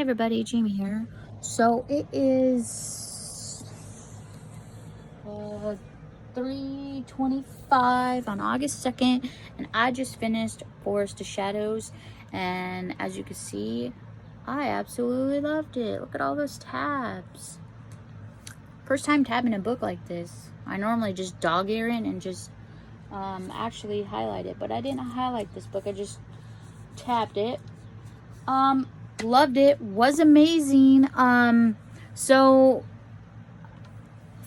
Hi everybody, Jamie here. So it is 3:25 on August 2nd, and I just finished Forest of Shadows, and as you can see, I absolutely loved it. Look at all those tabs. First time tabbing a book like this. I normally just dog ear it and just actually highlight it, but I didn't highlight this book. I just tabbed it. Loved it, was amazing. So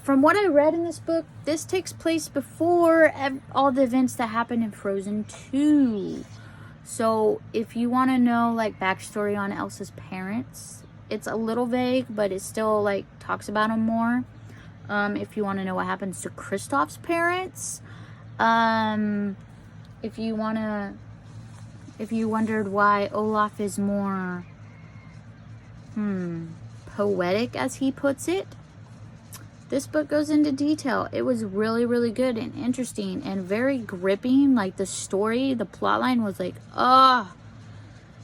from what I read in this book, this takes place before all the events that happened in Frozen 2. So if you want to know like backstory on Elsa's parents, it's a little vague, but it still like talks about them more. If you want to know what happens to Kristoff's parents, if you wondered why Olaf is more poetic, as he puts it, this book goes into detail. It was really, really good and interesting and very gripping. Like the story, the plot line was like,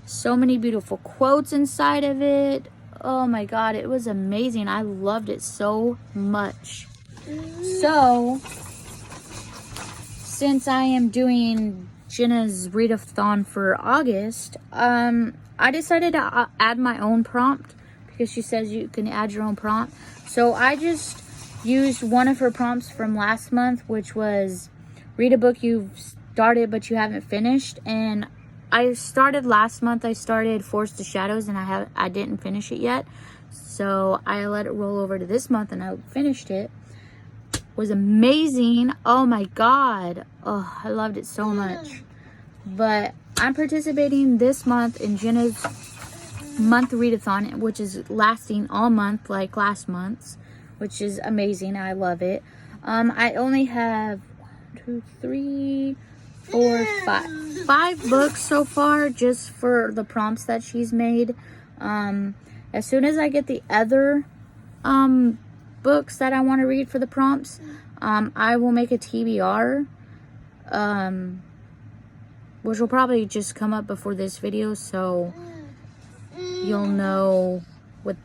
so many beautiful quotes inside of it. Oh my god, it was amazing. I loved it so much. So since I am doing Geena's readathon for August, I decided to add my own prompt because she says you can add your own prompt. So I just used one of her prompts from last month, which was read a book you've started but you haven't finished. And I started last month. I started Forest of Shadows and I didn't finish it yet. So I let it roll over to this month and I finished it. Was amazing. Oh my god. Oh, I loved it so much. But I'm participating this month in Geena's month readathon, which is lasting all month like last month's, which is amazing. I love it. I only have 1, 2, 3, 4, 5 books so far, just for the prompts that she's made. As soon as I get the other books that I want to read for the prompts, I will make a TBR, which will probably just come up before this video, so you'll know what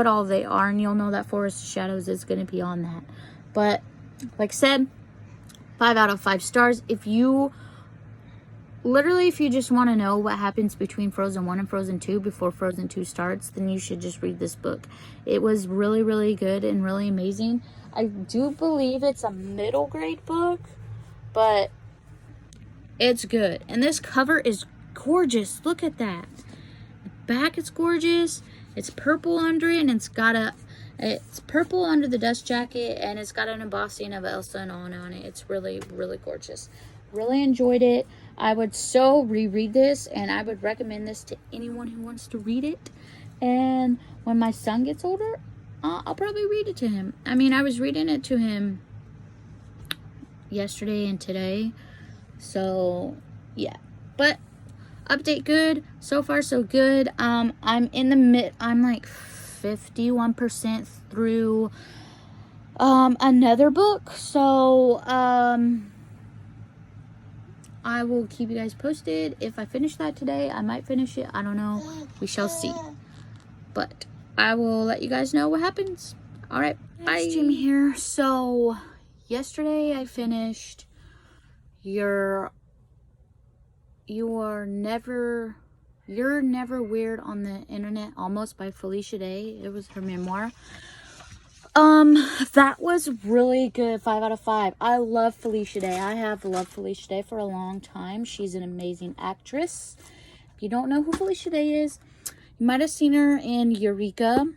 all they are, and you'll know that Forest of Shadows is going to be on that. But like I said, 5 out of 5 stars. If you just want to know what happens between Frozen 1 and Frozen 2 before Frozen 2 starts, then you should just read this book. It was really, really good and really amazing. I do believe it's a middle grade book, but it's good. And this cover is gorgeous. Look at that. The back is gorgeous. It's purple under it, and it's purple under the dust jacket, and it's got an embossing of Elsa and Anna on it. It's really, really gorgeous. Really enjoyed it. I would so reread this, and I would recommend this to anyone who wants to read it. And when my son gets older, I'll probably read it to him. I mean, I was reading it to him yesterday and today. So, yeah. But, update good. So far, so good. I'm in the I'm like 51% through another book. So, I will keep you guys posted. If I finish that today, I might finish it. I don't know. We shall see. But I will let you guys know what happens. Alright, bye. It's Jamie here. So, yesterday I finished You're Never Weird on the Internet, Almost, by Felicia Day. It was her memoir. That was really good. 5 out of 5. I love Felicia Day. I have loved Felicia Day for a long time. She's an amazing actress. If you don't know who Felicia Day is, you might have seen her in Eureka.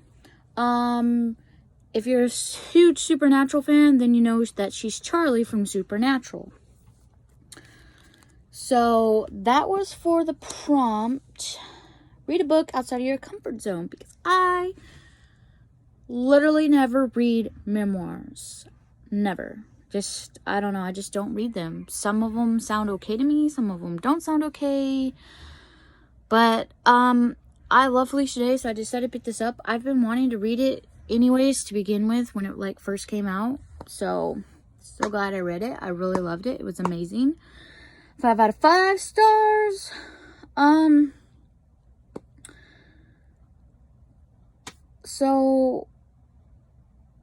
If you're a huge Supernatural fan, then you know that she's Charlie from Supernatural. So that was for the prompt. Read a book outside of your comfort zone, because I literally never read memoirs. Never. I don't know. I just don't read them. Some of them sound okay to me. Some of them don't sound okay. But, I love Felicia Day, so I decided to pick this up. I've been wanting to read it anyways to begin with when it, like, first came out. So glad I read it. I really loved it. It was amazing. 5 out of 5 stars. So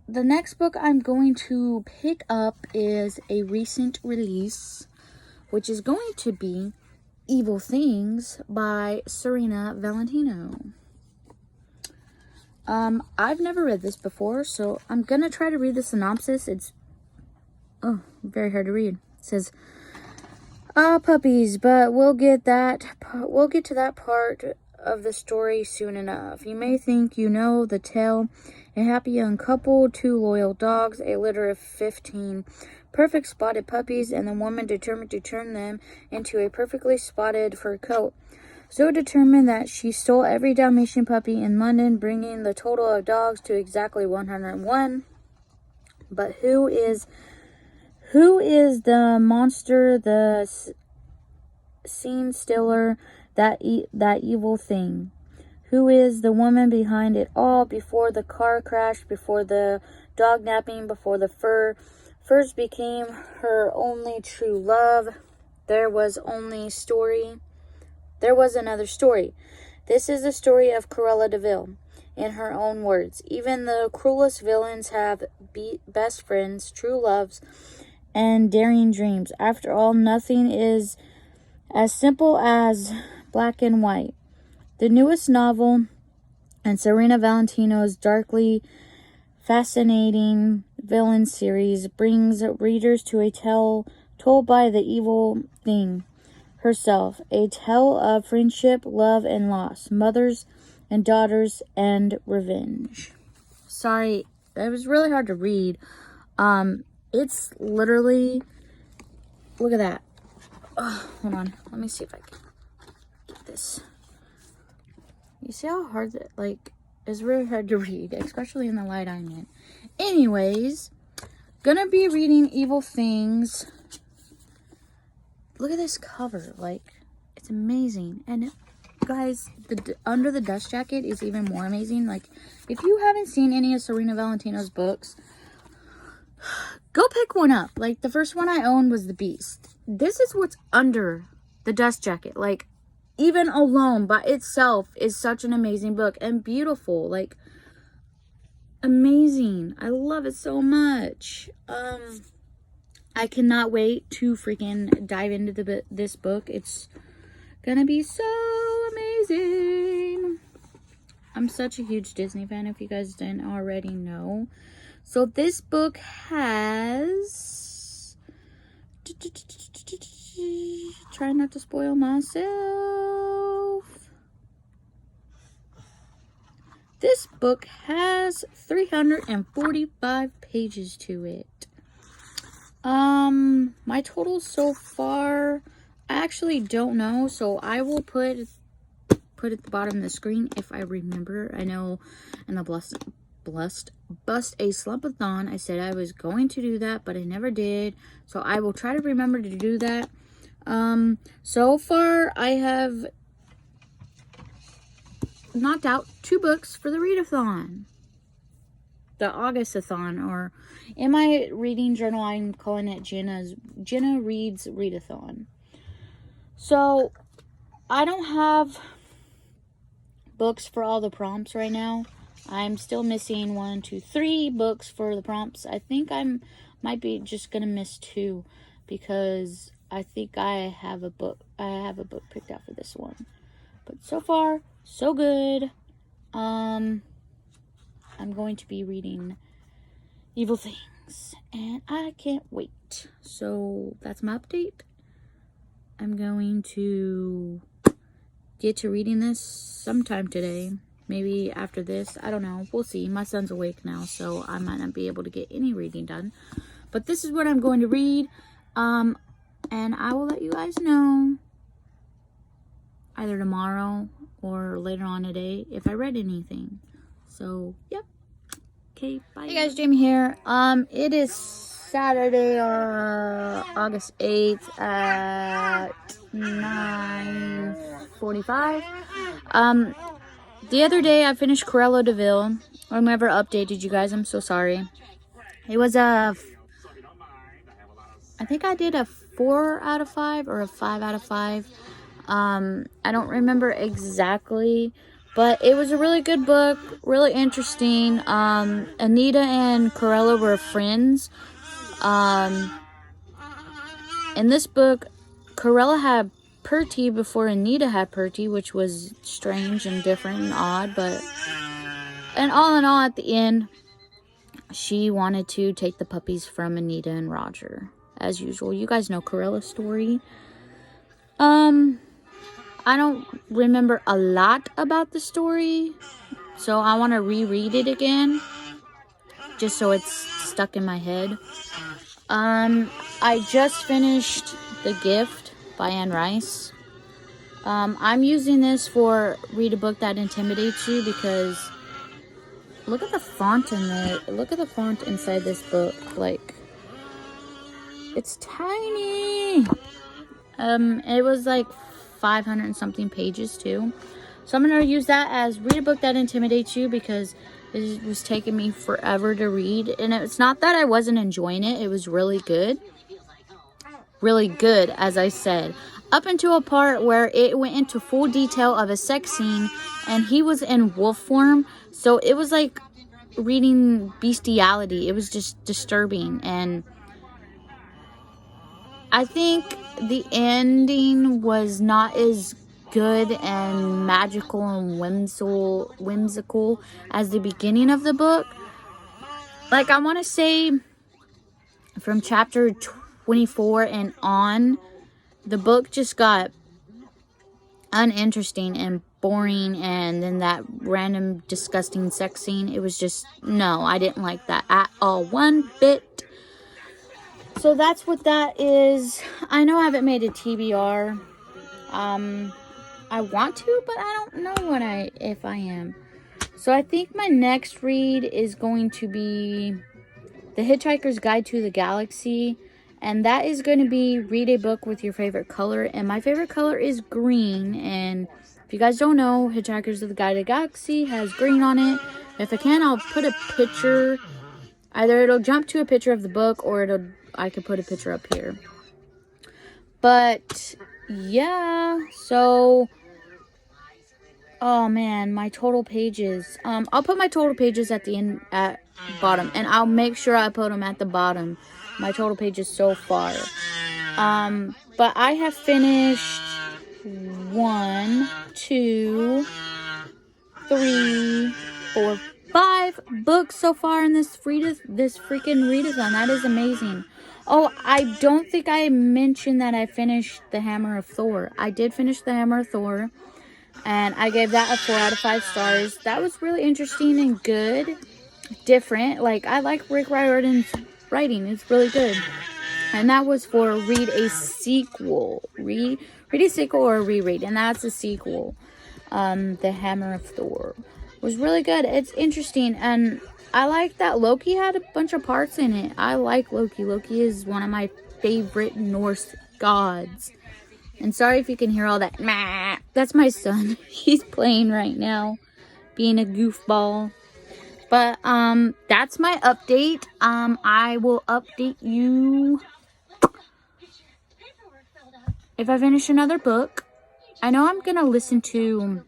the next book I'm going to pick up is a recent release, which is going to be Evil Things by Serena Valentino. I've never read this before, so I'm gonna try to read the synopsis. It's very hard to read. It says, puppies, but we'll get to that part of the story soon enough. You may think you know the tale. A happy young couple, 2 loyal dogs, a litter of 15 perfect spotted puppies, and the woman determined to turn them into a perfectly spotted fur coat. So determined that she stole every Dalmatian puppy in London, bringing the total of dogs to exactly 101. But who is the monster, the scene stealer, that evil thing? Who is the woman behind it all? Before the car crash, before the dog napping, before the fur first became her only true love, there was another story. This is the story of Cruella de Vil. In her own words, even the cruelest villains have best friends, true loves, and daring dreams. After all, nothing is as simple as black and white. The newest novel in Serena Valentino's darkly fascinating villain series brings readers to a tale told by the evil thing herself, a tale of friendship, love, and loss, mothers and daughters, and revenge. Sorry, it was really hard to read. It's literally, look at that. Hold on, let me see if I can get this. You see how hard that, it's really hard to read, especially in the light I'm in. Anyways, gonna be reading Evil Things. Look at this cover, it's amazing. And guys, the under the dust jacket is even more amazing. If you haven't seen any of Serena Valentino's books, go pick one up. The first one I owned was The Beast. This is what's under the dust jacket. Even alone by itself is such an amazing book and beautiful. Amazing. I love it so much. I cannot wait to freaking dive into this book. It's gonna be so amazing. I'm such a huge Disney fan, if you guys didn't already know. So this book has... Try not to spoil myself. This book has 345 pages to it. My total so far, I actually don't know, so I will put at the bottom of the screen if I remember. I know in the Bust a Slumpathon, I said I was going to do that, but I never did, so I will try to remember to do that. So far I have knocked out 2 books for the Readathon. The Augustathon, or in my reading journal, I'm calling it Geena Reads Readathon. So, I don't have books for all the prompts right now. I'm still missing 1, 2, 3 books for the prompts. I think might be just gonna miss 2 because I think I have a book picked out for this one. But so far, so good. I'm going to be reading Evil Things, and I can't wait. So that's my update. I'm going to get to reading this sometime today. Maybe after this. I don't know. We'll see. My son's awake now, so I might not be able to get any reading done. But this is what I'm going to read. And I will let you guys know either tomorrow or later on today if I read anything. So, yep. Okay, bye. Hey guys, Jamie here. It is Saturday, August 8th at 9:45. The other day I finished Cruella de Vil. I never updated you guys. I'm so sorry. It was I think I did a 4 out of 5 or a 5 out of 5. I don't remember exactly, But it was a really good book, really interesting. Anita and Corella were friends. In this book, Corella had Perty before Anita had Perty, which was strange and different and odd. And all in all, at the end, she wanted to take the puppies from Anita and Roger, as usual. You guys know Corella's story. I don't remember a lot about the story, so I want to reread it again, just so it's stuck in my head. I just finished The Gift by Anne Rice. I'm using this for Read a Book That Intimidates You because look at the font in there. Look at the font inside this book. Like, it's tiny. It was like 500 and something pages too. So I'm going to use that as Read a Book That Intimidates You because it was taking me forever to read. And it's not that I wasn't enjoying it. It was really good. Really good, as I said. Up until a part where it went into full detail of a sex scene and he was in wolf form. So it was like reading bestiality. It was just disturbing. And I think the ending was not as good and magical and whimsical as the beginning of the book. Like, I want to say from chapter 24 and on, the book just got uninteresting and boring, and then that random disgusting sex scene, it was just, no, I didn't like that at all, one bit. So that's what that is. I know I haven't made a TBR. I want to, but I don't know if I am. So I think my next read is going to be The Hitchhiker's Guide to the Galaxy. And that is going to be read a book with your favorite color. And my favorite color is green. And if you guys don't know, Hitchhiker's Guide to the Galaxy has green on it. If I can, I'll put a picture. Either it'll jump to a picture of the book or I could put a picture up here. But yeah, so oh man, my total pages. I'll put my total pages at the end at bottom, and I'll make sure I put them at the bottom. My total pages so far. But I have finished 1, 2, 3, 4, 5 books so far in this freaking readathon. That is amazing. Oh, I don't think I mentioned that I finished the Hammer of Thor. I did finish the Hammer of Thor, and I gave that a 4 out of 5 stars. That was really interesting and good. Different. Like, I like Rick Riordan's writing. It's really good. And that was for read a sequel. Read a sequel or a reread. And that's a sequel. The Hammer of Thor was really good. It's interesting. And I like that Loki had a bunch of parts in it. I like Loki. Loki is one of my favorite Norse gods. And sorry if you can hear all that. Nah, that's my son. He's playing right now, being a goofball. But that's my update. I will update you if I finish another book. I know I'm gonna listen to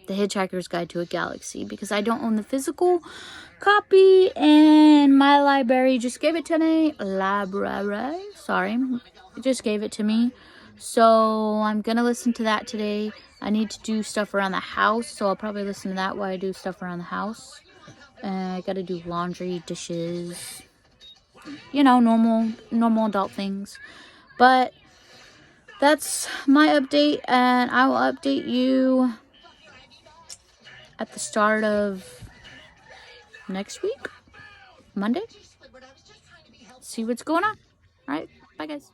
The Hitchhiker's Guide to a Galaxy because I don't own the physical copy, and my library just gave it to me. It just gave it to me. So I'm gonna listen to that today. I need to do stuff around the house, so I'll probably listen to that while I do stuff around the house. I gotta do laundry, dishes, you know, normal adult things. But that's my update, and I will update you at the start of next week, Monday. See what's going on. All right, bye guys.